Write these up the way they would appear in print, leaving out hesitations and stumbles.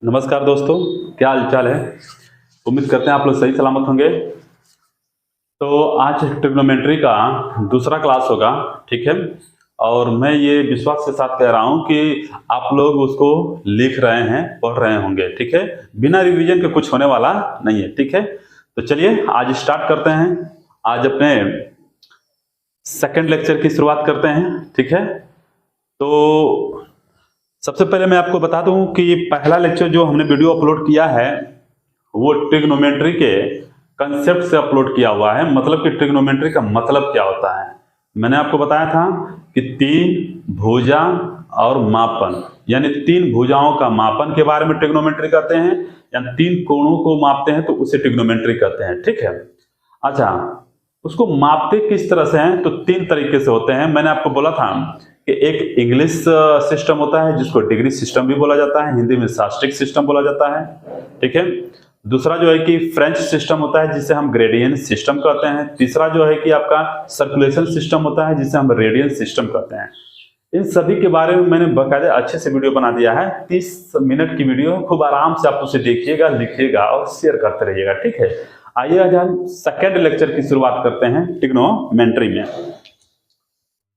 नमस्कार दोस्तों, क्या हाल चाल है। उम्मीद करते हैं आप लोग सही सलामत होंगे। तो आज ट्रिग्नोमेट्री का दूसरा क्लास होगा, ठीक है। और मैं ये विश्वास के साथ कह रहा हूँ कि आप लोग उसको लिख रहे हैं, पढ़ रहे होंगे, ठीक है। बिना रिवीजन के कुछ होने वाला नहीं है, ठीक है। तो चलिए आज स्टार्ट करते हैं। आज अपने सेकंड लेक्चर की शुरुआत करते हैं, ठीक है। तो सबसे पहले मैं आपको बता दूं कि पहला लेक्चर जो हमने वीडियो अपलोड किया है वो ट्रिग्नोमेट्री के कंसेप्ट से अपलोड किया हुआ है। मतलब कि ट्रिग्नोमेट्री का मतलब क्या होता है। मैंने आपको बताया था कि तीन भुजा और मापन, यानी तीन भुजाओं का मापन के बारे में ट्रिग्नोमेट्री कहते हैं, या तीन कोणों को मापते हैं तो उसे ट्रिग्नोमेट्री कहते हैं, ठीक है। अच्छा, उसको मापते किस तरह से हैं, तो तीन तरीके से होते हैं। मैंने आपको बोला था कि एक इंग्लिश सिस्टम होता है जिसको डिग्री सिस्टम भी बोला जाता है, हिंदी में शास्त्रिक सिस्टम बोला जाता है, ठीक है। दूसरा जो है कि फ्रेंच सिस्टम होता है जिसे हम ग्रेडियंट सिस्टम कहते हैं। तीसरा जो है कि आपका सर्कुलेशन सिस्टम होता है जिसे हम रेडियन सिस्टम कहते हैं। इन सभी के बारे में मैंने बाकायदा अच्छे से वीडियो बना दिया है, 30 मिनट की वीडियो। खूब आराम से आप उसे देखिएगा, लिखिएगा और शेयर करते रहिएगा, ठीक है। आइए आज हम सेकेंड लेक्चर की शुरुआत करते हैं ट्रिग्नोमेट्री में।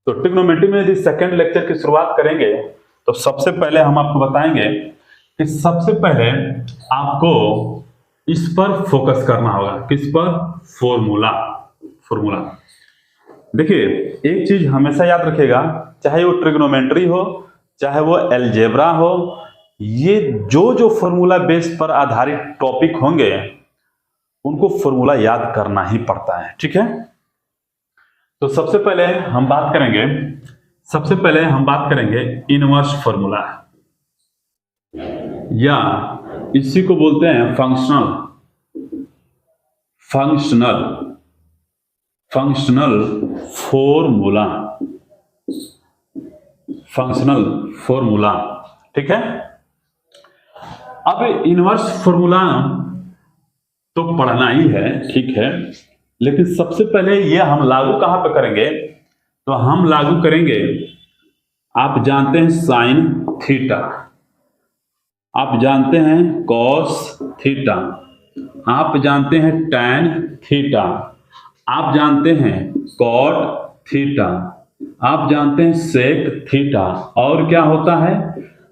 तो ट्रिग्नोमेट्री में यदि सेकेंड लेक्चर की शुरुआत करेंगे तो सबसे पहले हम आपको बताएंगे कि सबसे पहले आपको इस पर फोकस करना होगा। किस पर? फॉर्मूला। देखिए, एक चीज हमेशा याद रखिएगा, चाहे वो ट्रिग्नोमेट्री हो चाहे वो अलजेब्रा हो, ये जो फॉर्मूला बेस पर आधारित टॉपिक होंगे उनको फॉर्मूला याद करना ही पड़ता है, ठीक है। तो सबसे पहले हम बात करेंगे इनवर्स फॉर्मूला, या इसी को बोलते हैं फंक्शनल फॉर्मूला, ठीक है। अब इनवर्स फॉर्मूला तो पढ़ना ही है, ठीक है, लेकिन सबसे पहले ये हम लागू कहां पे करेंगे, तो हम लागू करेंगे, आप जानते हैं साइन थीटा, आप जानते हैं कॉस थीटा, आप जानते हैं टैन थीटा, आप जानते हैं कॉट थीटा, आप जानते हैं सेक थीटा, और क्या होता है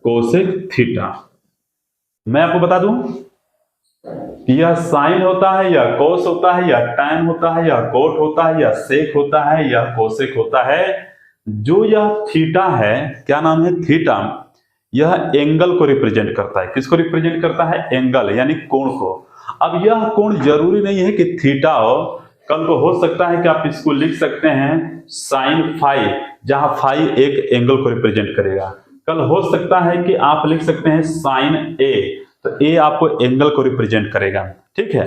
कोसेक थीटा। मैं आपको बता दूं कि यह साइन होता है या कोस होता है या टैन होता है या कोट होता है या सेक होता है या कोसेक होता है, जो यह थीटा है, क्या नाम है, थीटा, यह एंगल को रिप्रेजेंट करता है। किसको रिप्रेजेंट करता है? एंगल, यानी कोण को। अब यह कोण जरूरी नहीं है कि थीटा हो, कल को हो सकता है कि आप इसको लिख सकते हैं साइन फाई, जहां फाई एक एंगल को रिप्रेजेंट करेगा। कल हो सकता है कि आप लिख सकते हैं साइन ए, तो ए आपको एंगल को रिप्रेजेंट करेगा, ठीक है।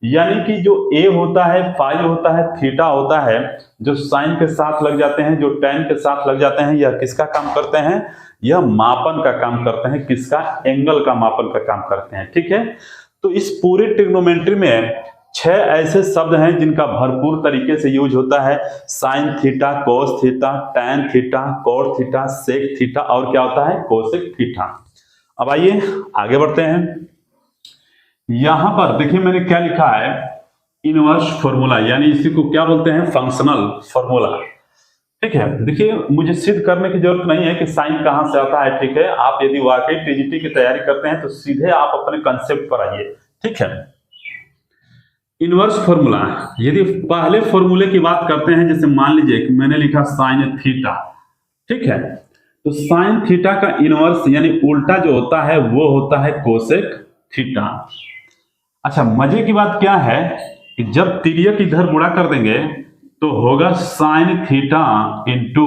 यानी कि जो ए होता है, फाई होता है, थीटा होता है, जो साइन के साथ लग जाते हैं, जो टैन के साथ लग जाते हैं, यह किसका काम करते हैं? यह मापन का काम करते हैं। किसका? एंगल का मापन का काम करते हैं, ठीक है। तो इस पूरे ट्रिग्नोमेट्री में 6 ऐसे शब्द हैं जिनका भरपूर तरीके से यूज होता है। Sine theta, cos theta, tan theta, cot theta, sec theta, और क्या होता है कोसेक थीटा। अब आइए आगे बढ़ते हैं। यहां पर देखिए मैंने क्या लिखा है, इनवर्स फॉर्मूला, यानी इसी को क्या बोलते हैं? फंक्शनल फॉर्मूला, ठीक है। देखिए, मुझे सिद्ध करने की जरूरत नहीं है कि साइन कहां से आता है, ठीक है। आप यदि वाकई टीजीटी की तैयारी करते हैं तो सीधे आप अपने कंसेप्ट पर आइए, ठीक है। इनवर्स फॉर्मूला, यदि पहले फॉर्मूले की बात करते हैं, जैसे मान लीजिए कि मैंने लिखा साइन थीटा, ठीक है, तो साइन थीटा का इनवर्स यानी उल्टा जो होता है वो होता है कोसेक थीटा। अच्छा, मजे की बात क्या है कि जब तिर्यक इधर गुणा कर देंगे तो होगा sine theta into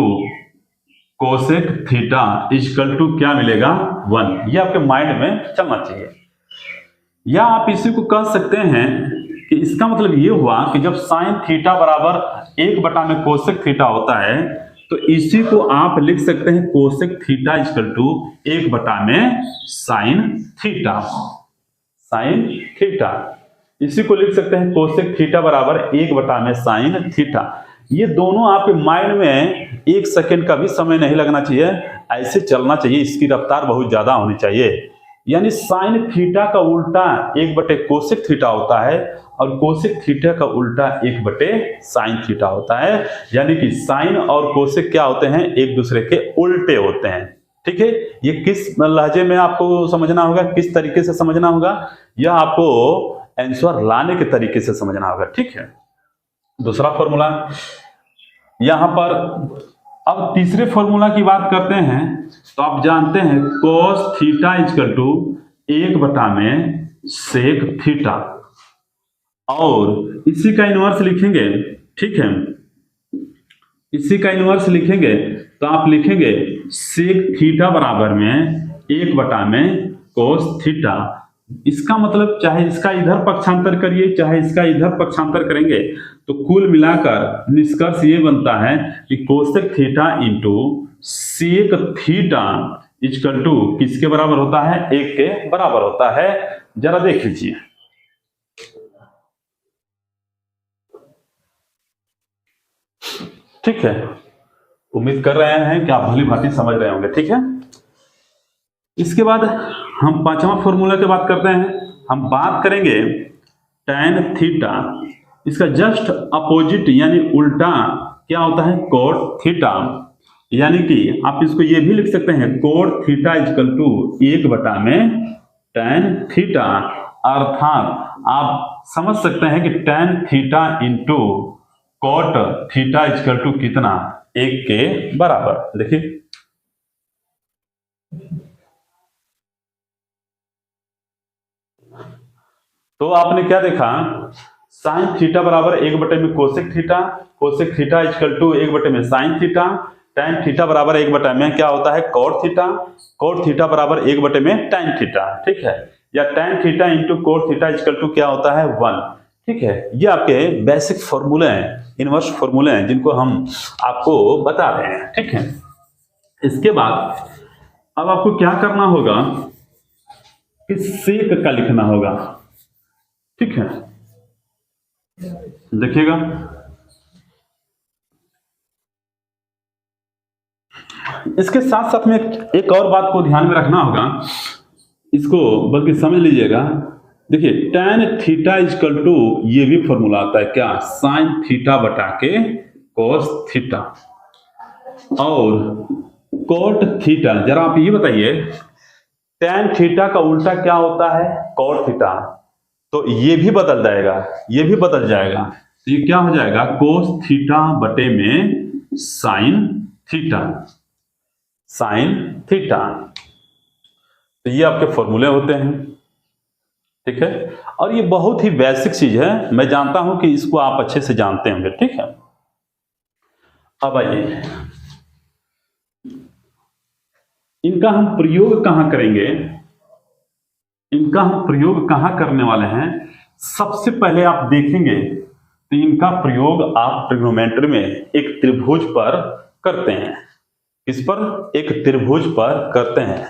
cosec theta equal to क्या मिलेगा? 1। ये आपके माइंड में चलना चाहिए। या आप इसी को कह सकते हैं कि इसका मतलब ये हुआ कि जब साइन थीटा बराबर 1 में कोसेक थीटा होता है, तो इसी को आप लिख सकते हैं कोसेक थीटा इक्वल टू 1 में साइन थीटा। इसी को लिख सकते हैं कोसेक थीटा बराबर 1 में साइन थीटा। ये दोनों आपके माइंड में 1 सेकंड का भी समय नहीं लगना चाहिए, ऐसे चलना चाहिए। इसकी रफ्तार बहुत ज्यादा होनी चाहिए। यानी साइन थीटा का उल्टा 1/कोसेक थीटा होता है और कोसेक थीटा का उल्टा 1/साइन थीटा होता है। यानी कि साइन और कोसेक क्या होते हैं, एक दूसरे के उल्टे होते हैं। ठीक है, ये किस लहजे में आपको समझना होगा, किस तरीके से समझना होगा, यह आपको आंसर लाने के तरीके से समझना होगा। ठीक है, दूसरा फॉर्मूला यहां पर। अब तीसरे फॉर्मूला की बात करते हैं तो आप जानते हैं cos थीटा इक्वल टू 1/सेक थीटा, और इसी का इनवर्स लिखेंगे। ठीक है, इसी का इनवर्स लिखेंगे तो आप लिखेंगे सेक थीटा बराबर में 1/cos थीटा। इसका मतलब चाहे इसका इधर पक्षांतर करिए चाहे इसका इधर पक्षांतर करेंगे तो कुल मिलाकर निष्कर्ष ये बनता है कि cosec theta into sec theta equal to किसके बराबर होता है, 1 के बराबर होता है। जरा देख लीजिए, ठीक है, उम्मीद कर रहे हैं कि आप भली भांति समझ रहे होंगे। ठीक है, इसके बाद हम पांचवा फॉर्मूला की बात करते हैं। हम बात करेंगे tan थीटा, इसका जस्ट अपोजिट यानी उल्टा क्या होता है, cot थीटा। यानी कि आप इसको ये भी लिख सकते हैं cot theta equal to 1/tan theta, अर्थात आप समझ सकते हैं कि tan theta into cot theta equal to कितना, 1 के बराबर। देखिए तो आपने क्या देखा, साइन थीटा बराबर 1/कोसेक theta, cosec theta equal to 1/साइन थीटा, tan थीटा बराबर 1/में क्या होता है, cot थीटा, cot थीटा बराबर 1/tan थीटा। ठीक है, या tan theta into cot theta equal to क्या होता है, 1। ठीक है, ये आपके बेसिक फॉर्मूले हैं, इनवर्स फॉर्मूले हैं जिनको हम आपको बता रहे हैं। ठीक है, इसके बाद अब आपको क्या करना होगा कि सेक का लिखना होगा। ठीक है, देखिएगा इसके साथ साथ में एक और बात को ध्यान में रखना होगा, इसको बल्कि समझ लीजिएगा। देखिए tan थीटा इक्वल टू ये भी फॉर्मूला आता है क्या, साइन थीटा बटा के cos थीटा, और cot थीटा। जरा आप ये बताइए tan थीटा का उल्टा क्या होता है, cot थीटा, तो ये भी बदल जाएगा, ये भी बदल जाएगा। तो ये क्या हो जाएगा, cos थीटा बटे में साइन थीटा, साइन थीटा। तो ये आपके फॉर्मूले होते हैं। ठीक है, और ये बहुत ही बेसिक चीज है, मैं जानता हूं कि इसको आप अच्छे से जानते होंगे। ठीक है, अब आइए इनका हम प्रयोग कहां करेंगे, इनका हम प्रयोग कहां करने वाले हैं। सबसे पहले आप देखेंगे तो इनका प्रयोग आप ट्रिग्नोमेट्री में एक त्रिभुज पर करते हैं। इस पर एक त्रिभुज पर करते हैं।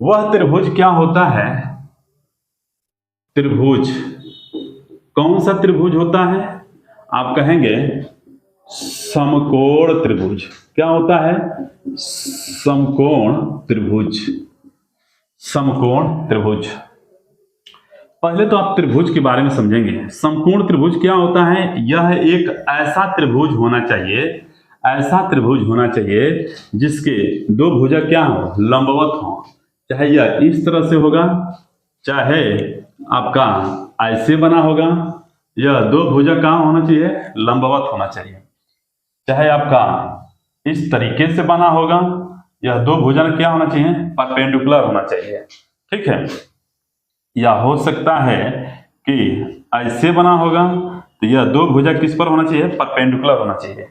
वह त्रिभुज क्या होता है, त्रिभुज कौन सा त्रिभुज होता है, आप कहेंगे समकोण त्रिभुज। क्या होता है, समकोण त्रिभुज, समकोण त्रिभुज। पहले तो आप त्रिभुज के बारे में समझेंगे। समकोण त्रिभुज क्या होता है, यह एक ऐसा त्रिभुज होना चाहिए, ऐसा त्रिभुज होना चाहिए जिसके दो भुजा क्या हो, लंबवत हो। चाहे यह इस तरह से होगा, चाहे आपका ऐसे बना होगा, यह दो भुजा कहाँ होना चाहिए, लंबवत होना चाहिए। चाहे आपका इस तरीके से बना होगा, यह दो भुजा क्या होना चाहिए, परपेंडिकुलर होना चाहिए। ठीक है, या हो सकता है कि ऐसे बना होगा, तो यह दो भुजा किस पर होना चाहिए, परपेंडिकुलर होना चाहिए।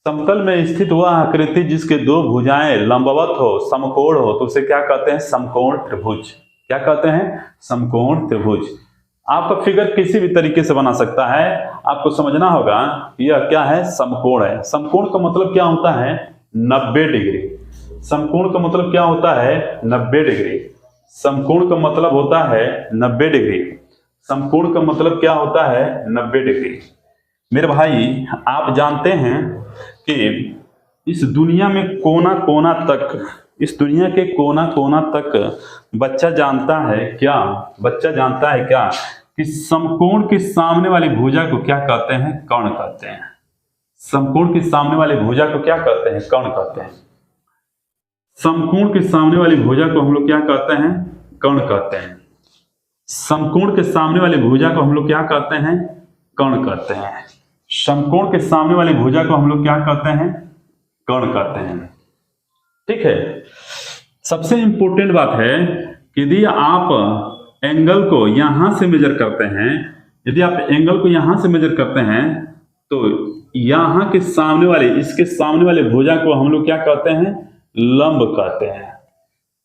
समतल में स्थित वह आकृति जिसके दो भुजाएं लंबवत हो, समकोण हो, तो उसे क्या कहते हैं, समकोण त्रिभुज। क्या कहते हैं, समकोण त्रिभुज। आपका फिगर किसी भी तरीके से बना सकता है, आपको समझना होगा यह क्या है, समकोण है। समकोण का मतलब क्या होता है, 90 डिग्री। समकोण का मतलब क्या होता है, 90 डिग्री। समकोण का मतलब होता है 90 डिग्री। समकोण का मतलब क्या होता है, 90 डिग्री। मेरे भाई आप जानते हैं कि इस दुनिया में कोना कोना तक इस दुनिया के कोना कोना तक बच्चा जानता है क्या, बच्चा जानता है क्या कि समकोण के सामने वाली भुजा को क्या कहते हैं, कर्ण कहते हैं। समकोण के सामने वाली भुजा को क्या कहते हैं, कर्ण कहते हैं। समकोण के सामने वाली भुजा को हम लोग क्या कहते हैं, कर्ण कहते हैं। समकोण के सामने वाली भुजा को हम लोग क्या कहते हैं, कर्ण कहते हैं। समकोण के सामने वाली भुजा को हम लोग क्या कहते हैं, कर्ण कहते हैं। ठीक है। सबसे इंपॉर्टेंट बात है कि यदि आप एंगल को यहां से मेजर करते हैं, यदि आप एंगल को यहां से मेजर करते हैं तो यहां के सामने वाले, इसके सामने वाले भुजा को हम लोग क्या कहते हैं, लंब कहते हैं।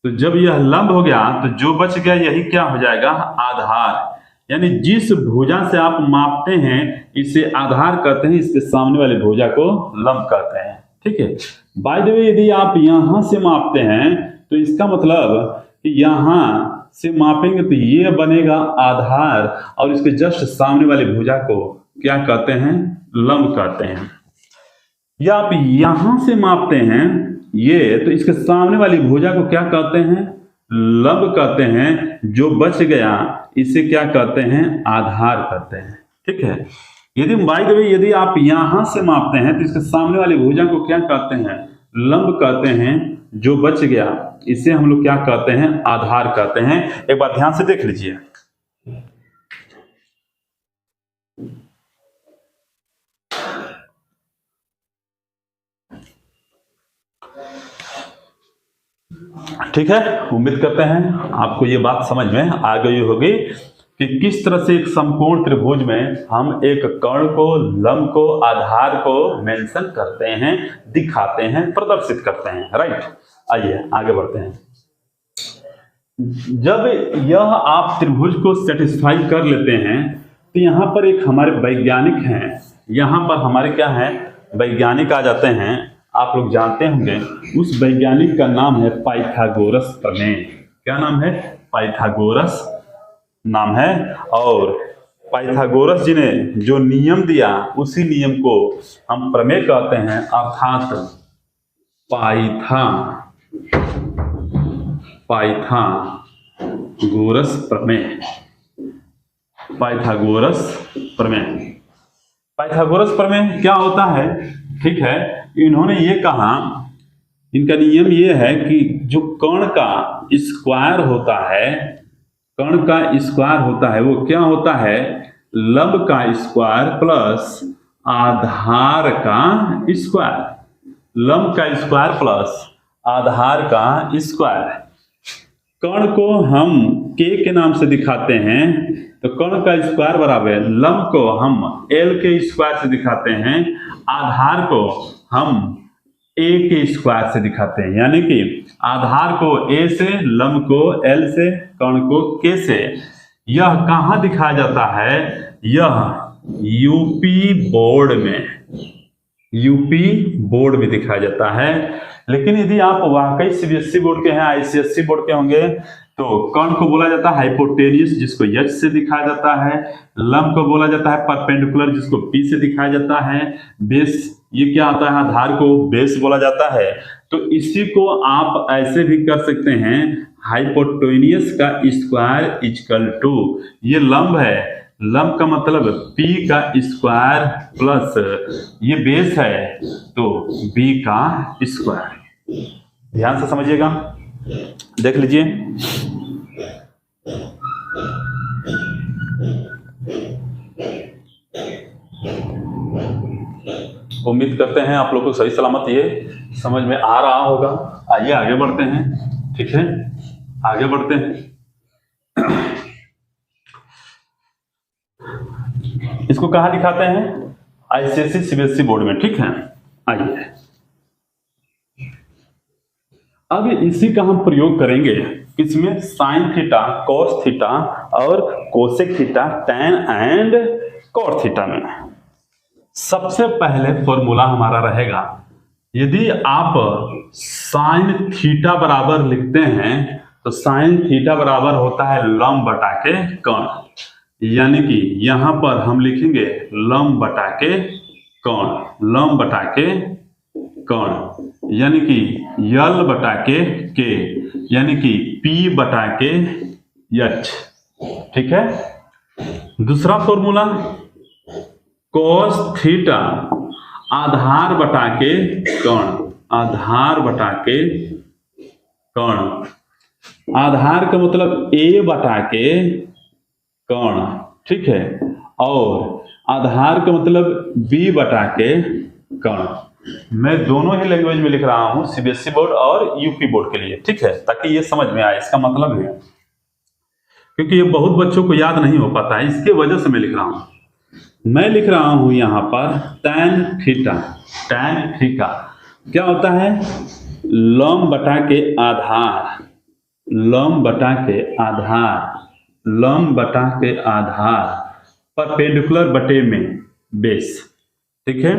तो जब यह लंब हो गया तो जो बच गया यही क्या हो जाएगा, आधार। यानी जिस भुजा से आप मापते हैं इसे आधार कहते हैं, इसके सामने वाले भुजा को लंब कहते हैं। ठीक है। बाय द वे यदि आप यहां से मापते हैं तो इसका मतलब कि यहां से मापेंगे तो ये बनेगा आधार और इसके जस्ट सामने वाली भुजा को क्या कहते हैं, लंब कहते हैं। या आप यहां से मापते हैं ये, तो इसके सामने वाली भुजा को क्या कहते हैं, लंब कहते हैं। जो बच गया इसे क्या कहते हैं, आधार कहते हैं। ठीक है। यदि बाय द वे यदि आप यहां से मापते हैं तो इसके सामने वाली भुजा को क्या कहते हैं, लंब कहते हैं। जो बच गया इसे हम लोग क्या कहते हैं, आधार कहते हैं। एक बार ध्यान से देख लीजिए। ठीक है। उम्मीद करते हैं आपको ये बात समझ में आ गई होगी कि किस तरह से एक समकोण त्रिभुज में हम एक कर्ण को, लंब को, आधार को मेंशन करते हैं, दिखाते हैं, प्रदर्शित करते हैं। राइट। आइए आगे बढ़ते हैं। जब यह आप त्रिभुज को सेटिस्फाई कर लेते हैं तो यहाँ पर एक हमारे वैज्ञानिक हैं, यहाँ पर हमारे क्या हैं, वैज्ञानिक आ जाते हैं। आप लोग जानते होंगे उस वैज्ञानिक का नाम है पाइथागोरस प्रमेय। क्या नाम है, पाइथागोरस नाम है। और पाइथागोरस जी ने जो नियम दिया उसी नियम को हम प्रमेय कहते हैं, अर्थात पाइथागोरस प्रमेय। पाइथागोरस प्रमेय, पाइथागोरस प्रमेय क्या होता है। ठीक है। इन्होंने ये कहा, इनका नियम ये है कि जो कर्ण का स्क्वायर होता है, कर्ण का स्क्वायर होता है वो क्या होता है, लंब का स्क्वायर प्लस आधार का स्क्वायर। लंब का स्क्वायर प्लस आधार का स्क्वायर। कर्ण को हम के नाम से दिखाते हैं तो कर्ण का स्क्वायर बराबर, लंब को हम एल के स्क्वायर से दिखाते हैं, आधार को हम ए के स्क्वायर से दिखाते हैं। यानी कि आधार को ए से, लंब को एल से, कर्ण को के से। यह कहाँ दिखाया जाता है, यह यूपी बोर्ड में, यूपी बोर्ड में दिखाया जाता है। लेकिन यदि आप वाकई सीबीएसई बोर्ड के हैं, आईसीएसई बोर्ड के होंगे तो कर्ण को बोला जाता है हाइपोटेन्यूस, जिसको एच से दिखाया जाता है। लंब को बोला जाता है परपेंडिकुलर, जिसको पी से दिखाया जाता है। बेस, ये क्या आता है, आधार को बेस बोला जाता है। तो इसी को आप ऐसे भी कर सकते हैं, हाइपोटेन्यूस का स्क्वायर इक्वल टू, ये लंब है, लंब का मतलब p का स्क्वायर प्लस ये बेस है तो b का स्क्वायर। ध्यान से समझिएगा, देख लीजिए। उम्मीद करते हैं आप लोग को सही सलामत ये समझ में आ रहा होगा। आइए आगे बढ़ते हैं। ठीक है, आगे बढ़ते हैं। इसको कहाँ दिखाते हैं, आईसीएसई सीबीएसई बोर्ड में। ठीक है, आइए अब इसी का हम प्रयोग करेंगे इसमें साइन थीटा, कॉस थीटा और cosec theta, tan and cot theta में। सबसे पहले फॉर्मूला हमारा रहेगा, यदि आप साइन थीटा बराबर लिखते हैं तो साइन थीटा बराबर होता है लंब बटा के कर्ण। यानी कि यहां पर हम लिखेंगे लंब बटा के कर्ण, लंब बटा के कर्ण, यानी कि यल बटा के यानी कि पी बटा के एच। ठीक है। दूसरा फॉर्मूला cos थीटा आधार बटा के कर्ण, आधार बटा के कर्ण, आधार का मतलब a बटा के कर्ण। ठीक है। और आधार का मतलब b बटा के कर्ण। मैं दोनों ही लैंग्वेज में लिख रहा हूं, सीबीएसई बोर्ड और यूपी बोर्ड के लिए। ठीक है, ताकि ये समझ में आए इसका मतलब है, क्योंकि ये बहुत बच्चों को याद नहीं हो पाता है, इसके वजह से मैं लिख रहा हूं। मैं लिख रहा हूं यहां पर tan थीटा। tan थीटा क्या होता है? लंब बटा के आधार, लंब बटा के आधार, लंब बटा के आधार, परपेंडिकुलर बटे में बेस। ठीक है,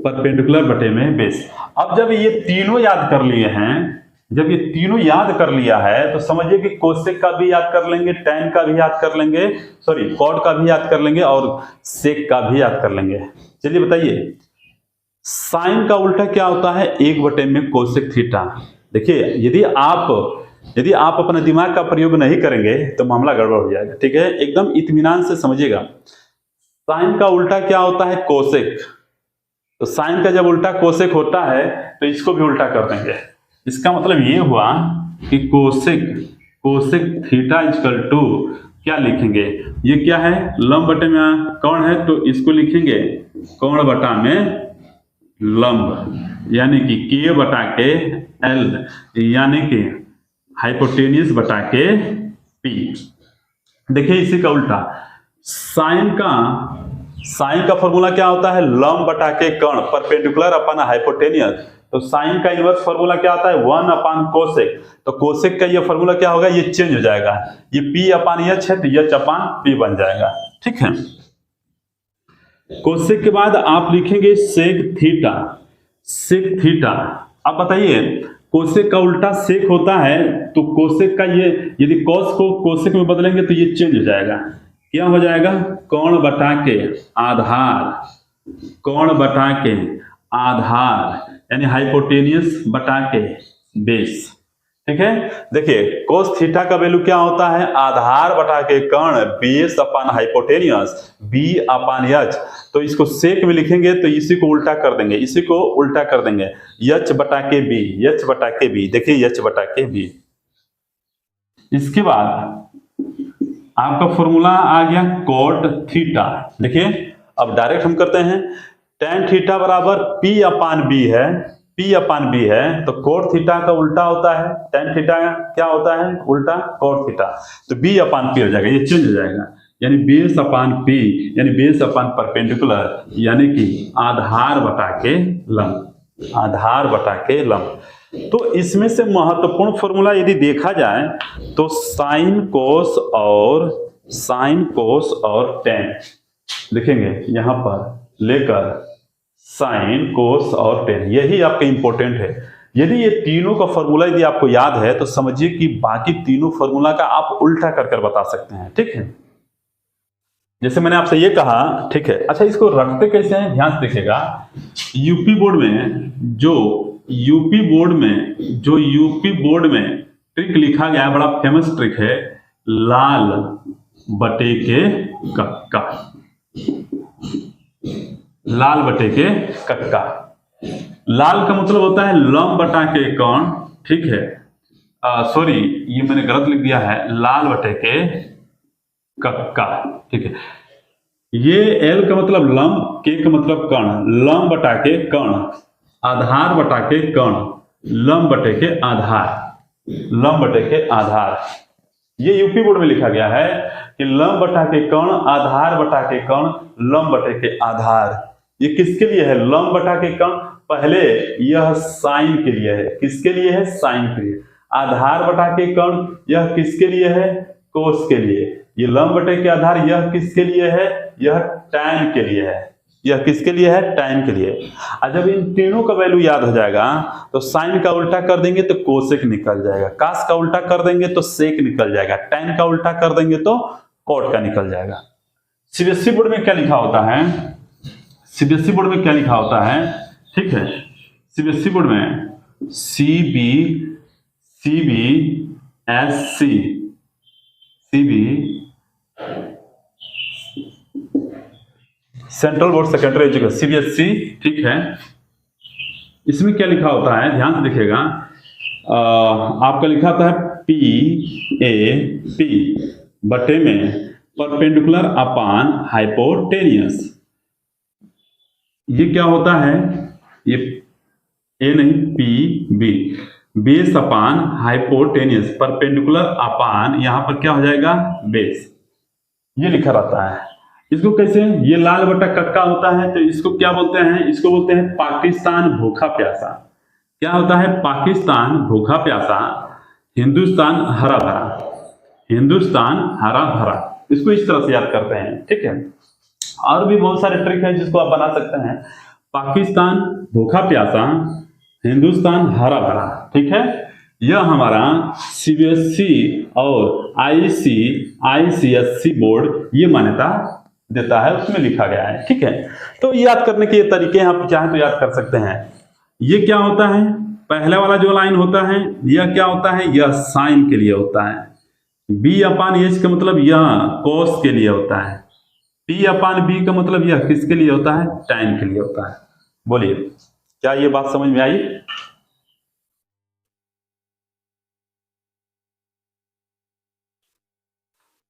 परपेंडिकुलर बटे में बेस। अब जब ये तीनों याद कर लिए हैं, जब ये तीनों याद कर लिया है, तो समझिए कि कोसेक का भी याद कर लेंगे, टैन का भी याद कर लेंगे, सॉरी कॉट का भी याद कर लेंगे और सेक का भी याद कर लेंगे। चलिए बताइए, साइन का उल्टा क्या होता है? 1 बटे में कोसेक थीटा। देखिए, यदि आप अपने दिमाग का प्रयोग नहीं करेंगे तो मामला गड़बड़ हो जाएगा। ठीक है, एकदम इत्मीनान से समझिएगा। साइन का उल्टा क्या होता है? कोसेक। तो साइन का जब उल्टा कोसेक होता है तो इसको भी उल्टा कर देंगे। इसका मतलब ये हुआ कि कोसेक थीटा इक्वल टू क्या लिखेंगे? ये क्या है? लंब बटे में कौन है, तो इसको लिखेंगे कौन बटा में लंब, यानी कि के बटा के एल, यानी कि हाइपोटेनियस बटा के पी। देखिए इसी का उल्टा साइन का फॉर्मूला क्या होता है? लंब बटा के कर्ण, परपेंडिकुलर अपन हाइपोटेनियस। तो साइन का इनवर्स फॉर्मूला क्या आता है? 1 अपान कोसेक। तो कोसेक का ये फॉर्मूला क्या होगा? ये चेंज हो जाएगा, ये पी अपान एच है तो एच अपान पी बन जाएगा। ठीक है। कोसेक के बाद आप लिखेंगे सेक थीटा। सेक थीटा, अब बताइए कोसेक का उल्टा सेक होता है, तो कोसेक का ये यदि कॉस को कोसेक में बदलेंगे तो ये चेंज हो जाएगा। क्या हो जाएगा? कर्ण बटा के आधार, कर्ण बटा के आधार, यानी हाइपोटेनियस बटा के बेस। ठीक है। देखिए कोस थीटा का वैल्यू क्या होता है? आधार बटा के कर्ण, बेस अपान हाइपोटेनियस, बी अपान एच। तो इसको सेक में लिखेंगे तो इसी को उल्टा कर देंगे, इसी को उल्टा कर देंगे, एच बटा के बी, एच बटा के बी। देखिए एच बटा के बी। इसके बाद आपका फॉर्मूला आ गया कोट थीटा। देखिए अब डायरेक्ट हम करते हैं, tan थीटा बराबर P अपान बी है, P अपान बी है, तो कोट थीटा का उल्टा होता है, tan थीटा क्या होता है? उल्टा कोट थीटा। तो B अपान P हो जाएगा, ये चेंज हो जाएगा, यानी बेस अपान P, यानी बेस अपान परपेंडिकुलर, यानी कि आधार बटा के लंब, आधार बटा के लंब। तो इसमें से महत्वपूर्ण फॉर्मूला यदि देखा जाए तो साइन कोस और टेन लिखेंगे यहां पर, लेकर साइन कोस और टेन, यही आपका इंपॉर्टेंट है। यदि ये तीनों का फॉर्मूला यदि आपको याद है तो समझिए कि बाकी तीनों फॉर्मूला का आप उल्टा कर बता सकते हैं। ठीक है, जैसे मैंने आपसे ये कहा। ठीक है, अच्छा इसको रखते कैसे हैं, ध्यान से देखिएगा। यूपी बोर्ड में ट्रिक लिखा गया है, बड़ा फेमस ट्रिक है, लाल बटे के कक्का, लाल बटे के कक्का। लाल का मतलब होता है लंब बटा के कर्ण। ठीक है, सॉरी ये मैंने गलत लिख दिया है, लाल बटे के कक्का। ठीक है, ये एल का मतलब लंब, के का मतलब कर्ण, लंब बटा के कर्ण, आधार बटा के कर्ण, लंब बटे के आधार, लंब बटे के आधार। ये यूपी बोर्ड में लिखा गया है कि लंब बटा के कर्ण, आधार बटा के कर्ण, लंब बटे के आधार। ये किसके लिए है? लंब बटा के कर्ण। पहले यह साइन के लिए है, किसके लिए है? साइन के लिए। आधार बटा के कर्ण, यह किसके लिए है? कोस के लिए। ये लंब बटे के आधार, यह किसके लिए है? यह टैन के लिए है। यह किसके लिए है? टैन के लिए। और जब इन तीनों का वैल्यू याद हो जाएगा तो साइन का उल्टा कर देंगे तो कोसेक निकल जाएगा, कास का उल्टा कर देंगे तो सेक निकल जाएगा, टैन का उल्टा कर देंगे तो कोट का निकल जाएगा। सीबीएसई बोर्ड में क्या लिखा होता है? सीबीएसई बोर्ड में क्या लिखा होता है ठीक है, सीबीएसई बोर्ड में CBSE central board secondary education, CBSE, ठीक है। इसमें क्या लिखा होता है, ध्यान से देखिएगा, आपका लिखा होता है PAP बटे में परपेंडिकुलर अपान हाइपोटेनियस। ये क्या होता है, ये ए नहीं, PB, base upon hypotenuse, perpendicular अपान, यहां पर क्या हो जाएगा, बेस, ये लिखा रहता है। इसको कैसे, ये लाल बटा कक्का होता है, तो इसको क्या बोलते हैं, इसको बोलते हैं पाकिस्तान भूखा प्यासा। क्या होता है, पाकिस्तान भूखा प्यासा, हिंदुस्तान हरा भरा, हिंदुस्तान हरा भरा, इसको इस तरह से याद करते हैं, ठीक है। और भी बहुत सारे ट्रिक है जिसको आप बना सकते हैं, पाकिस्तान भूखा प्यासा, हिंदुस्तान हरा भरा, ठीक है। यह हमारा सीबीएसई और आईसीएसई बोर्ड ये मान्यता देता है, उसमें लिखा गया है, ठीक है। तो याद करने के ये तरीके आप चाहें तो याद कर सकते हैं। ये क्या होता है, पहला वाला जो लाइन होता है, यह क्या होता है, यह साइन के लिए होता है। बी अपान एच का मतलब यह कोस के लिए होता है। पी अपान बी का मतलब यह किसके लिए होता है, टाइम के लिए होता है। बोलिए, क्या ये बात समझ में आई?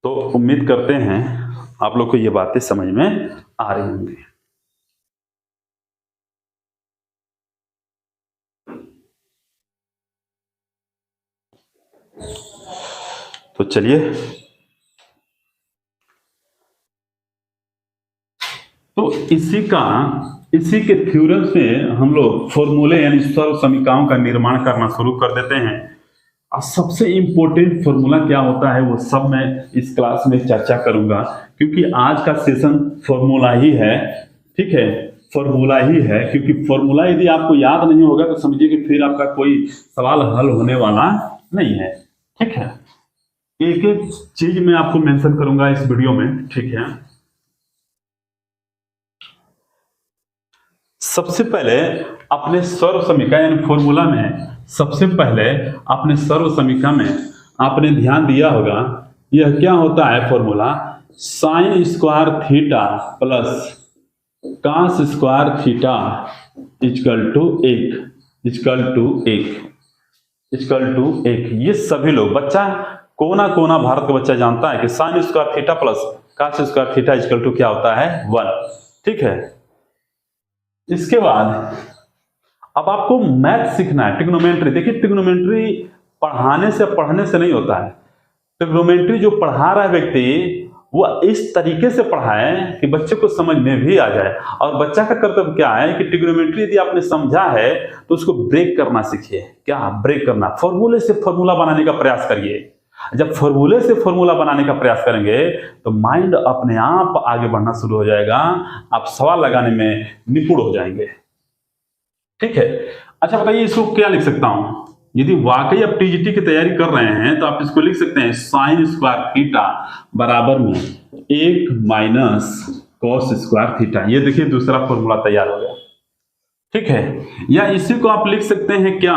तो उम्मीद करते हैं आप लोग को ये बातें समझ में आ रही होंगी। तो चलिए, तो इसी के थ्योरम से हम लोग फॉर्मूले यानी सर्व समीकरणों का निर्माण करना शुरू कर देते हैं। और सबसे इंपॉर्टेंट फॉर्मूला क्या होता है वो सब मैं इस क्लास में चर्चा करूंगा, क्योंकि आज का सेशन फॉर्मूला ही है, ठीक है, फॉर्मूला ही है। क्योंकि फॉर्मूला यदि आपको याद नहीं होगा तो समझिए कि फिर आपका कोई सवाल हल होने वाला नहीं है, ठीक है। एक एक चीज मैं आपको मेंशन करूंगा इस वीडियो में, ठीक है। सबसे पहले अपने सर्व समीकरण यानी फॉर्मूला में, सबसे पहले अपने सर्व समीकरण में आपने ध्यान दिया होगा, यह क्या होता है formula, sine square theta plus cos square theta equal to 1। ये सभी लोग, बच्चा कोना कोना भारत का बच्चा जानता है कि sine square theta plus cos square theta equal to क्या होता है, 1, ठीक है। इसके बाद अब आपको मैथ सीखना है, ट्रिग्नोमेट्री। देखिए, ट्रिग्नोमेट्री पढ़ने से नहीं होता है। ट्रिग्नोमेट्री जो पढ़ा रहा है व्यक्ति वो इस तरीके से पढ़ाए कि बच्चे को समझ में भी आ जाए। और बच्चा का कर्तव्य क्या है कि ट्रिग्नोमेट्री यदि आपने समझा है तो उसको ब्रेक करना सीखिए। क्या ब्रेक करना, फॉर्मूले से फॉर्मूला बनाने का प्रयास करिए। जब फॉर्मूले से फॉर्मूला बनाने का प्रयास करेंगे तो माइंड अपने आप आगे बढ़ना शुरू हो जाएगा, आप सवाल लगाने में निपुण हो जाएंगे, ठीक है। अच्छा बताइए, इसको क्या लिख सकता हूं, यदि वाकई आप टीजीटी की तैयारी कर रहे हैं तो आप इसको लिख सकते हैं साइन स्क्वायर थीटा बराबर में 1 माइनस कॉस स्क्वायर थीटा। ये देखिए दूसरा फॉर्मूला तैयार हो गया, ठीक है। या इसी को आप लिख सकते हैं क्या,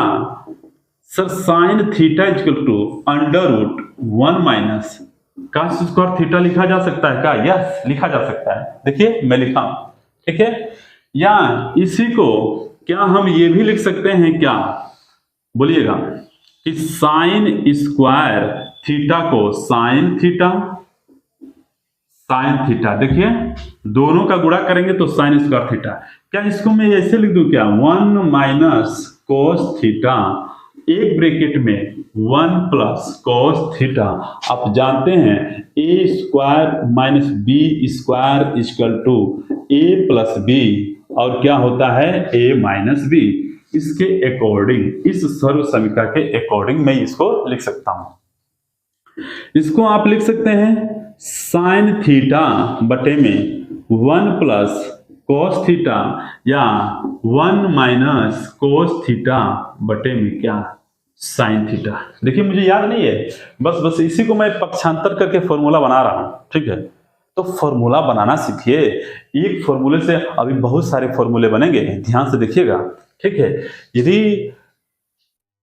sir sine theta equal to under root 1 minus cos square theta लिखा जा सकता है क्या? यस, लिखा जा सकता है। देखिए मैं लिखा हूं, ठीक है। या इसी को क्या हम ये भी लिख सकते हैं क्या, बोलिएगा, कि साइन स्क्वायर थीटा को साइन थीटा, देखिए दोनों का गुणा करेंगे तो साइन स्क्वायर थीटा। क्या इसको मैं ऐसे लिख दूं क्या, 1 माइनस कोस थीटा, एक ब्रैकेट में 1 प्लस कोस थीटा। आप जानते हैं A square minus B square equal to A plus B, और क्या होता है ए माइनस बी। इसके अकॉर्डिंग, इस सर्व समीकरण के अकॉर्डिंग मैं इसको लिख सकता हूं। इसको आप लिख सकते हैं साइन थीटा बटे में 1 प्लस कोस थीटा, या 1 माइनस कोस थीटा बटे में क्या, साइन थीटा। देखिए मुझे याद नहीं है, बस इसी को मैं पक्षांतर करके फॉर्मूला बना रहा हूं, ठीक है। तो फॉर्मूला बनाना सीखिए। एक फॉर्मूले से अभी बहुत सारे फॉर्मूले बनेंगे, ध्यान से देखिएगा, ठीक है। यदि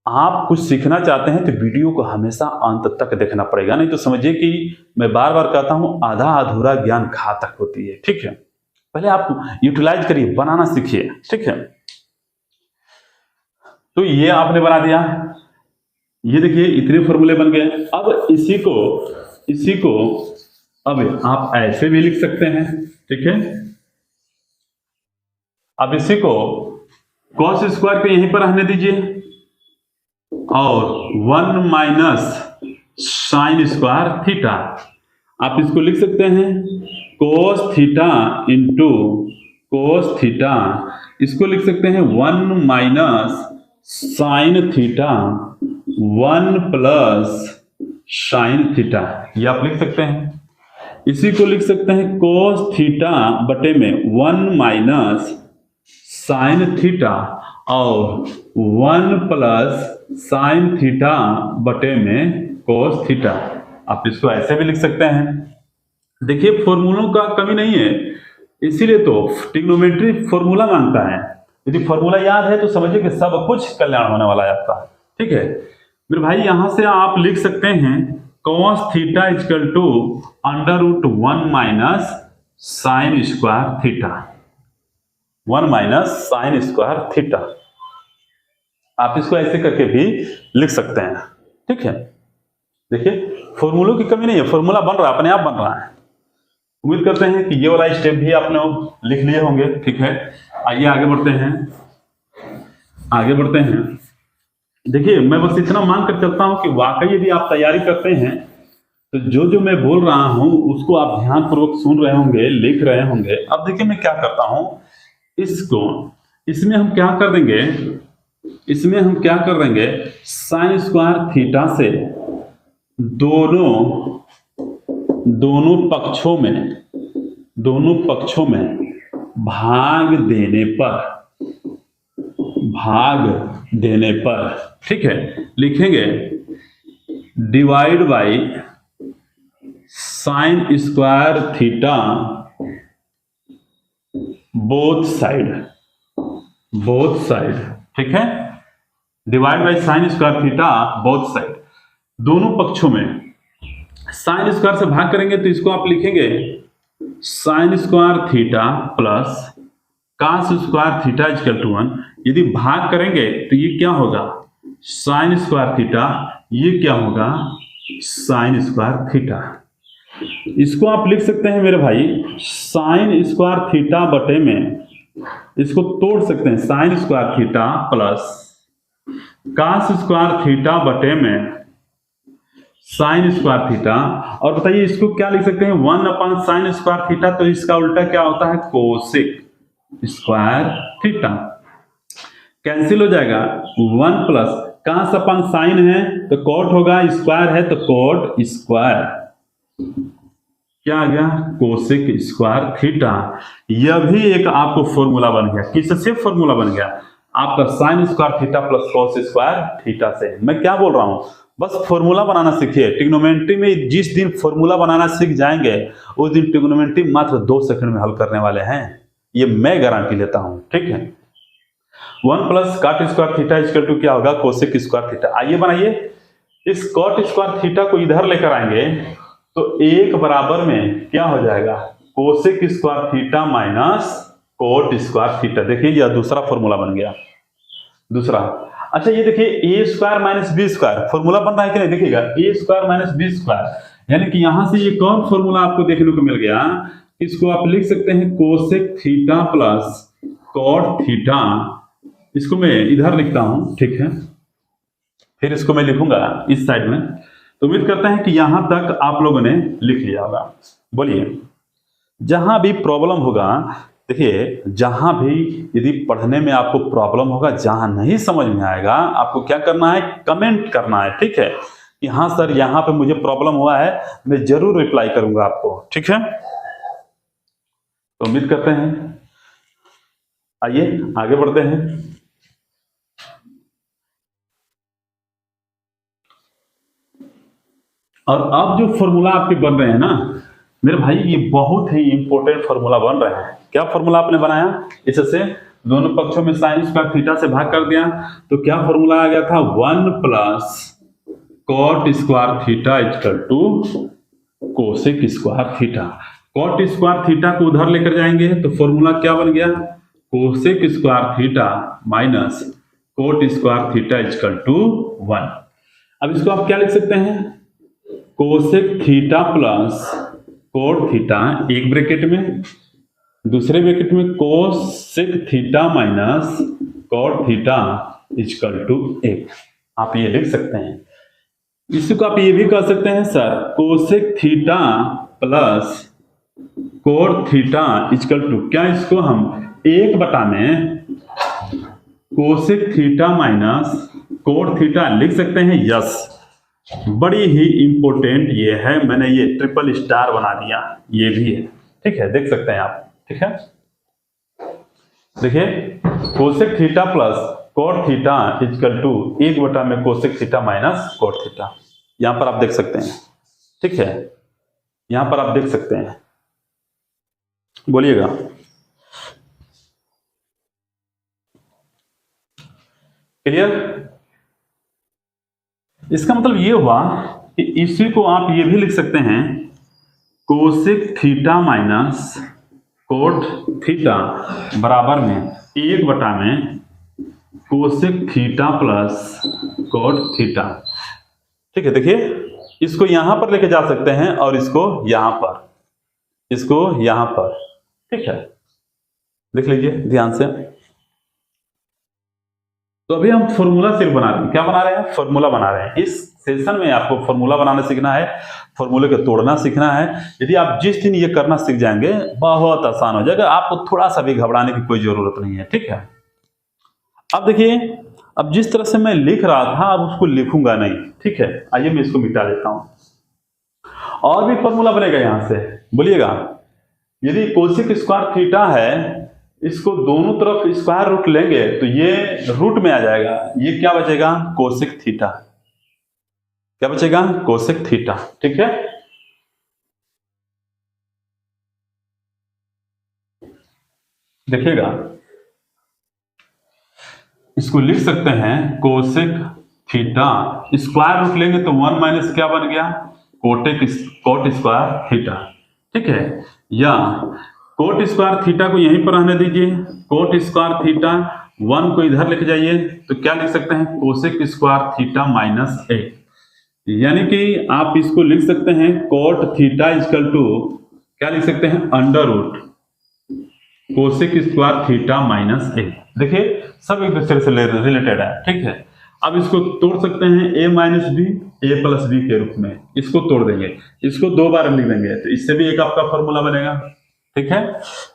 आप कुछ सीखना चाहते हैं तो वीडियो को हमेशा अंत तक देखना पड़ेगा, नहीं तो समझिए कि मैं बार बार कहता हूं आधा अधूरा ज्ञान घातक होती है, ठीक है। पहले आप यूटिलाइज करिए, बनाना सीखिए, ठीक है। तो ये आपने बना दिया, ये देखिए इतने फॉर्मूले बन गए। अब इसी को अब आप ऐसे भी लिख सकते हैं, ठीक है। अब इसी को कॉस स्क्वायर को यहीं पर रहने दीजिए और 1 माइनस साइन स्क्वायर थीटा, आप इसको लिख सकते हैं cos theta into cos theta, इसको लिख सकते हैं 1 minus sine theta 1 plus sine theta, ये आप लिख सकते हैं। इसी को लिख सकते हैं कोस थीटा बटे में 1 माइनस साइन थीटा और 1 प्लस साइन थीटा बटे में कोस थीटा, आप इसको ऐसे भी लिख सकते हैं। देखिए फॉर्मूलों का कमी नहीं है, इसीलिए तो ट्रिग्नोमेट्री फॉर्मूला मांगता है। यदि फॉर्मूला याद है तो समझिए कि सब कुछ कल्याण होने वाला है आपका, ठीक है मेरे भाई। यहां से आप लिख सकते हैं cos theta equal to √1 minus sine square theta, 1 minus sine square theta, आप इसको ऐसे करके भी लिख सकते हैं, ठीक है। देखिए फॉर्मूलों की कमी नहीं है, फॉर्मूला बन रहा है, अपने आप बन रहा है। उम्मीद करते हैं कि ये वाला स्टेप भी आपने लिख लिए होंगे, ठीक है। आइए आगे बढ़ते हैं। देखिए मैं बस इतना मान कर चलता हूं कि वाकई यदि आप तैयारी करते हैं तो जो मैं बोल रहा हूं उसको आप ध्यानपूर्वक सुन रहे होंगे, लिख रहे होंगे। अब देखिए मैं क्या करता हूं, इसमें हम क्या कर देंगे साइन स्क्वायर थीटा से दोनों पक्षों में भाग देने पर, ठीक है, लिखेंगे divide by sine square theta both side, ठीक है, divide by sine square theta both side, दोनों पक्षों में। साइन स्क्वायर से भाग करेंगे तो इसको आप लिखेंगे sine square theta plus cos square theta equal to 1। यदि भाग करेंगे तो ये क्या होगा साइन स्क्वायर थीटा, ये क्या होगा साइन स्क्वायर थीटा। इसको आप लिख सकते हैं मेरे भाई साइन स्क्वायर थीटा बटे में, इसको तोड़ सकते हैं sign square theta plus cos square theta बटे में साइन स्क्वायर थीटा। और बताइए इसको क्या लिख सकते हैं 1 अपन साइन स्क्वायर थीटा, तो इसका उल्टा क्या होता है कोसेक स्क्वायर थीटा, कैंसिल हो जाएगा 1 प्लस कॉस अपन साइन है तो कॉट होगा, स्क्वायर है तो कॉट स्क्वायर, क्या आ गया कोसेक स्क्वायर थीटा। यह भी एक आपको फॉर्मूला बन गया। किससे फॉर्मूला बन गया आपका sign square theta plus cos square theta से। मैं क्या बोल रहा हूं, बस फॉर्मूला बनाना सीखिए। ट्रिग्नोमेट्री में जिस दिन फॉर्मूला बनाना सीख जाएंगे उस दिन ट्रिग्नोमेट्री मात्र 2 सेकंड में हल करने वाले हैं, ये मैं गारंटी लेता हूं, ठीक है। 1 plus cot square theta equal to क्या होगा कोसेक स्क्वायर थीटा। आइए बनाइए, इस कॉट स्क्वायर थीटा को इधर लेकर आएंगे तो एक बराबर में क्या हो जाएगा cosec square theta minus cot square theta. देखिए यह दूसरा फॉर्मूला बन गया, दूसरा। अच्छा ये देखिए A square minus B square formula बन रहा है कि नहीं, देखिएगा A square minus B square, यानी कि यहां से एक और फॉर्मूला आपको देखने को मिल गया। इसको आप लिख सकते हैं cosec theta plus cot theta, इसको मैं इधर लिखता हूं, ठीक है, फिर इसको मैं लिखूंगा इस साइड में। तो उम्मीद करता है कि यहां तक आप लोगों ने लिख लिया होगा। बोलिए जहां भी प्रॉब्लम होगा, देखिए जहां भी यदि पढ़ने में आपको प्रॉब्लम होगा, जहां नहीं समझ में आएगा, आपको क्या करना है कमेंट करना है, ठीक है, कि हाँ सर यहां पे मुझे प्रॉब्लम हुआ है, मैं जरूर रिप्लाई करूंगा आपको, ठीक है। तो उम्मीद करते हैं, आइए आगे बढ़ते हैं। और अब जो फॉर्मूला आपके बन रहे हैं ना, मेरे भाई ये बहुत ही इंपॉर्टेंट फॉर्मूला बन रहा है। क्या फॉर्मूला आपने बनाया, इससे दोनों पक्षों में साइन स्क्वायर थीटा से भाग कर दिया, तो क्या फॉर्मूला आ गया था, 1 plus cot square theta equal to cosec square theta. Cot square theta को उधर लेकर जाएंगे तो फॉर्मूला क्या बन गया, cosec square theta minus cot square theta equal to 1। अब इसको आप क्या लिख सकते हैं, cosec theta plus cot theta एक ब्रैकेट में, दूसरे ब्रैकेट में cosec theta minus cot theta equal to 1। आप ये लिख सकते हैं। इसको आप ये भी कह सकते हैं sir, cosec theta plus cot theta equal to, क्या इसको हम 1 में cosec theta minus cot theta लिख सकते हैं। यस, बड़ी ही इंपॉर्टेंट ये है, मैंने ये ट्रिपल स्टार बना दिया, ये भी है, ठीक है, देख सकते हैं आप, ठीक है। देखिए cosec theta plus cot theta equal to 1 में cosec theta minus cot theta, यहां पर आप देख सकते हैं, ठीक है, यहां पर आप देख सकते हैं, बोलिएगा। क्लियर? इसका मतलब ये हुआ कि इसी को आप ये भी लिख सकते हैं, cosec theta minus cot theta बराबर में 1 में cosec theta plus cot theta, ठीक है। देखिए इसको यहां पर लेके जा सकते हैं और इसको यहां पर, इसको यहां पर, ठीक है, देख लीजिए ध्यान से। तो अभी हम फॉर्मूला सिर्फ बना रहे हैं, क्या बना रहे हैं, फॉर्मूला बना रहे हैं। इस सेशन में आपको फॉर्मूला बनाना सीखना है, फॉर्मूले को तोड़ना सीखना है। यदि आप जिस दिन ये करना सीख जाएंगे बहुत आसान हो जाएगा, आपको थोड़ा सा भी घबराने की कोई जरूरत नहीं है, ठीक है। अब देखिए, अब जिस तरह से मैं लिख रहा था अब उसको लिखूंगा नहीं, ठीक है। आइए मैं इसको मिटा देता हूं, और भी फॉर्मूला बनेगा यहां से, बोलिएगा। यदि कोसेक स्क्वायर थीटा है, इसको दोनों तरफ स्क्वायर रूट लेंगे तो ये रूट में आ जाएगा, ये क्या बचेगा, कोसेक थीटा, क्या बचेगा, कोसेक थीटा, ठीक है। देखिएगा इसको लिख सकते हैं कोसेक थीटा, स्क्वायर रूट लेंगे तो 1 माइनस क्या बन गया, कोट स्क्वायर थीटा, ठीक है। या कोट स्क्वायर थीटा को यहीं पर रहने दीजिए, कोट स्क्वायर थीटा 1 को इधर लेके जाइए तो क्या लिख सकते हैं, कोसेक स्क्वायर थीटा माइनस 1, यानी कि आप इसको लिख सकते हैं कोट थीटा इक्वल टू, क्या लिख सकते हैं, under root cosec square theta minus 1। देखिए सब एक दूसरे से रिलेटेड है, ठीक है। अब इसको तोड़ सकते हैं a minus B, a plus B के रूप में, इसको तोड़ देंगे, इसको 2 बार लिख देंगे तो इससे भी एक आपका फॉर्मूला बनेगा, ठीक है।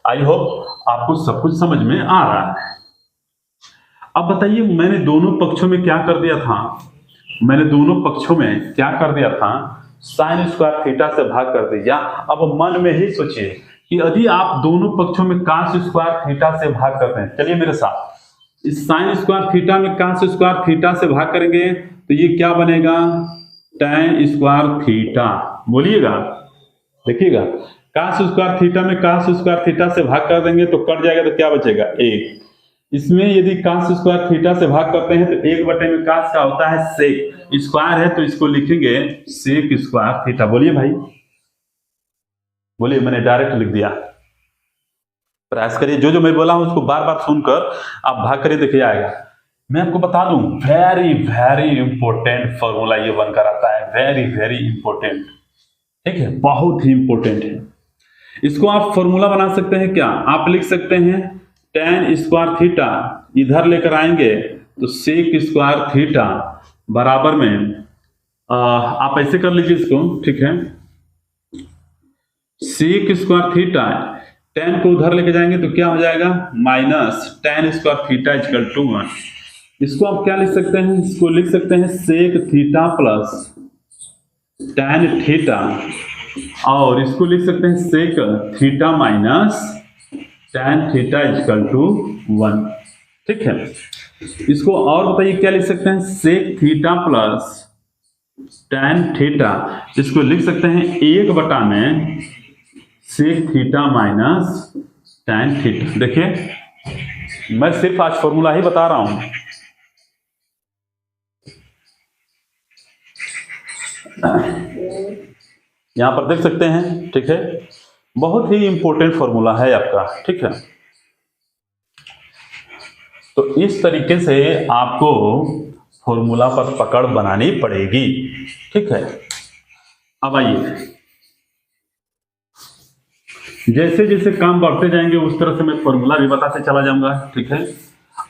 आई होप आपको सब कुछ समझ में आ रहा है। अब बताइए मैंने दोनों पक्षों में क्या कर दिया था, मैंने दोनों पक्षों में क्या कर दिया था, साइन स्क्वायर थीटा से भाग कर दिया। अब मन में ही सोचिए कि यदि आप दोनों पक्षों में कास स्क्वायर थीटा से भाग करते हैं, चलिए मेरे साथ, इस साइन स्क्वायर थीटा में कास स्क्वायर थीटा से भाग करेंगे तो ये क्या बनेगा, tan स्क्वायर थीटा, बोलिएगा, देखिएगा, कास स्क्वायर थीटा में कास स्क्वायर थीटा से भाग कर देंगे तो कट जाएगा तो क्या बचेगा, 1। इसमें यदि कास स्क्वायर थीटा से भाग करते हैं तो 1 में कास का होता है सेक, स्क्वायर है तो इसको लिखेंगे सेक स्क्वायर थीटा। बोलिए भाई, बोलिए, मैंने डायरेक्ट लिख दिया, प्रयास करिए, जो जो मैं बोला हूं उसको बार बार सुनकर आप भाग करिए, देखिए आएगा। मैं आपको बता दूं, वेरी वेरी इंपॉर्टेंट फॉर्मूला ये बनकर आता है, वेरी वेरी इंपॉर्टेंट, ठीक है, बहुत ही इंपॉर्टेंट है। इसको आप फॉर्मूला बना सकते हैं, क्या आप लिख सकते हैं, tan स्क्वायर थीटा इधर लेकर आएंगे तो सेक स्क्वायर थीटा बराबर में आप ऐसे कर लीजिए इसको, ठीक है, सेक स्क्वायर थीटा, tan को उधर लेके जाएंगे तो क्या हो जाएगा, minus tan square theta equal to 1। इसको आप क्या लिख सकते हैं, इसको लिख सकते हैं sec theta plus tan theta, और इसको लिख सकते हैं sec theta minus tan theta equal to 1, ठीक है। इसको और बताइए क्या लिख सकते हैं, sec theta plus tan theta, इसको लिख सकते हैं 1 में sec theta minus tan theta. देखिए मैं सिर्फ आज फॉर्मूला ही बता रहा हूं। यहां पर देख सकते हैं, ठीक है, बहुत ही इंपॉर्टेंट फॉर्मूला है आपका, ठीक है। तो इस तरीके से आपको फॉर्मूला पर पकड़ बनानी पड़ेगी, ठीक है। अब आइए, जैसे जैसे काम बढ़ते जाएंगे उस तरह से मैं फॉर्मूला भी बताते चला जाऊंगा, ठीक है।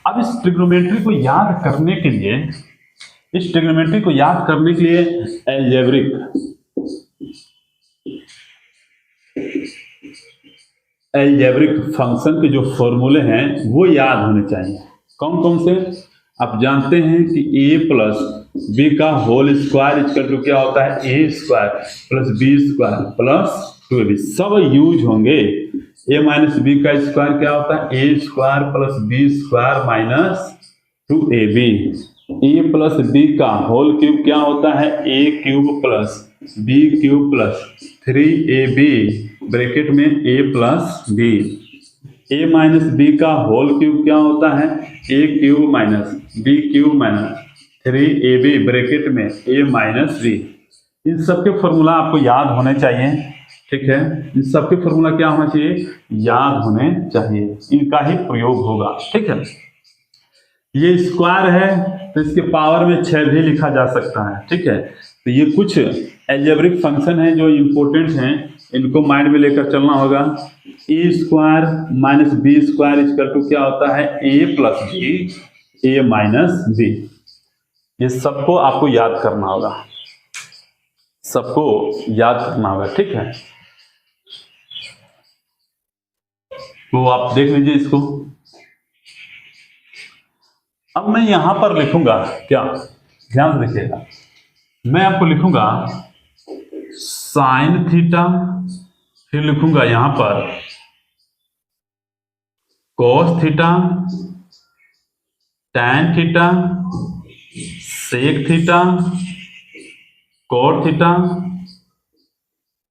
अब इस ट्रिग्नोमेट्री को याद करने के लिए, एल्जेब्रिक फंक्शन के जो फॉर्मूले हैं वो याद होने चाहिए। कौन कौन से? आप जानते हैं कि a प्लस बी का होल स्क्वायर इक्वल टू क्या होता है, A square plus B square plus 2ab, सब यूज होंगे। a माइनस बी का स्क्वायर क्या होता है, A square plus B square minus 2ab। a plus B का होल क्यूब क्या होता है, a cube plus B cube plus 3ab bracket में a plus B. a minus B का होल क्यूब क्या होता है, a cube minus B cube minus 3ab bracket में a माइनस बी। इन सबके फॉर्मूला आपको याद होने चाहिए, ठीक है। इन सबके फॉर्मूला क्या होना चाहिए, याद होने चाहिए, इनका ही प्रयोग होगा, ठीक है। ये स्क्वायर है तो इसके पावर में 6 भी लिखा जा सकता है, ठीक है। तो ये कुछ एल्जेब्रिक फंक्शन है जो इंपॉर्टेंट हैं, इनको माइंड में लेकर चलना होगा। A square minus B square equal to क्या होता है, A plus B A minus B. ये सबको आपको याद करना होगा, सबको याद करना होगा, ठीक है। तो आप देख लीजिए इसको। अब मैं यहां पर लिखूंगा क्या, ध्यान से देखिएगा, मैं आपको लिखूंगा साइन थीटा, फिर लिखूंगा यहां पर cos theta, tan theta, sec theta, cot theta,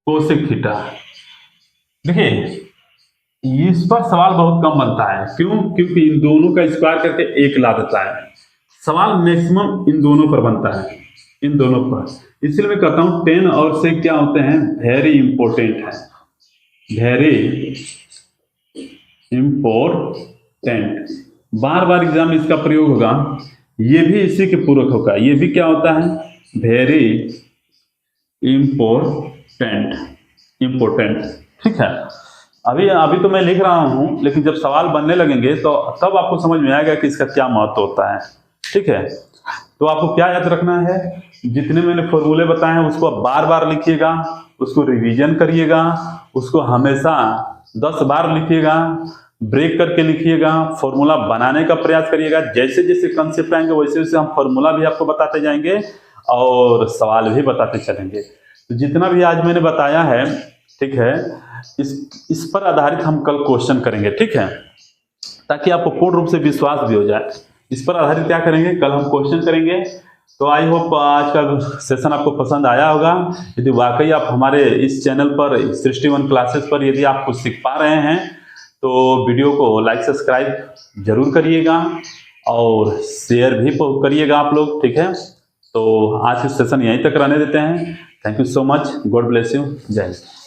cosec theta. देखिए इस पर सवाल बहुत कम बनता है, क्यों? क्योंकि इन दोनों का स्क्वायर करके एक ला देता है। सवाल मैक्सिमम इन दोनों पर बनता है, इन दोनों पर। इसलिए मैं कहता हूं टेन और सेक क्या होते हैं, वेरी इंपॉर्टेंट है, वेरी इंपॉर्टेंट। बार बार एग्जाम में इसका प्रयोग होगा, ये भी इसी के पूरक होगा। ये भी क्या होता है, वेरी इंपॉर्टेंट, इंपॉर्टेंट, ठीक है। अभी तो मैं लिख रहा हूं, लेकिन जब सवाल बनने लगेंगे तो तब आपको समझ में आएगा कि इसका क्या महत्व होता है, ठीक है। तो आपको क्या याद रखना है, जितने मैंने फॉर्मूले बताए हैं उसको आप बार बार लिखिएगा, उसको रिवीजन करिएगा, उसको हमेशा 10 बार लिखिएगा, ब्रेक करके लिखिएगा, फॉर्मूला बनाने का प्रयास करिएगा। जैसे जैसे कंसेप्ट आएंगे वैसे वैसे हम फॉर्मूला भी आपको बताते जाएंगे और सवाल भी बताते चलेंगे। तो जितना भी आज मैंने बताया है, ठीक है, इस पर आधारित हम कल क्वेश्चन करेंगे, ठीक है, ताकि आपको पूर्ण रूप से विश्वास भी हो जाए। इस पर आधारित क्या करेंगे, कल हम क्वेश्चन करेंगे। तो आई होप आज का सेशन आपको पसंद आया होगा। यदि वाकई आप हमारे इस चैनल पर सृष्टि वन क्लासेस पर यदि आप कुछ सीख पा रहे हैं तो वीडियो को लाइक सब्सक्राइब जरूर करिएगा और शेयर भी करिएगा आप लोग, ठीक है। तो आज के सेशन यहीं तक रहने देते हैं। Thank you so much, God bless you, जय हिंद।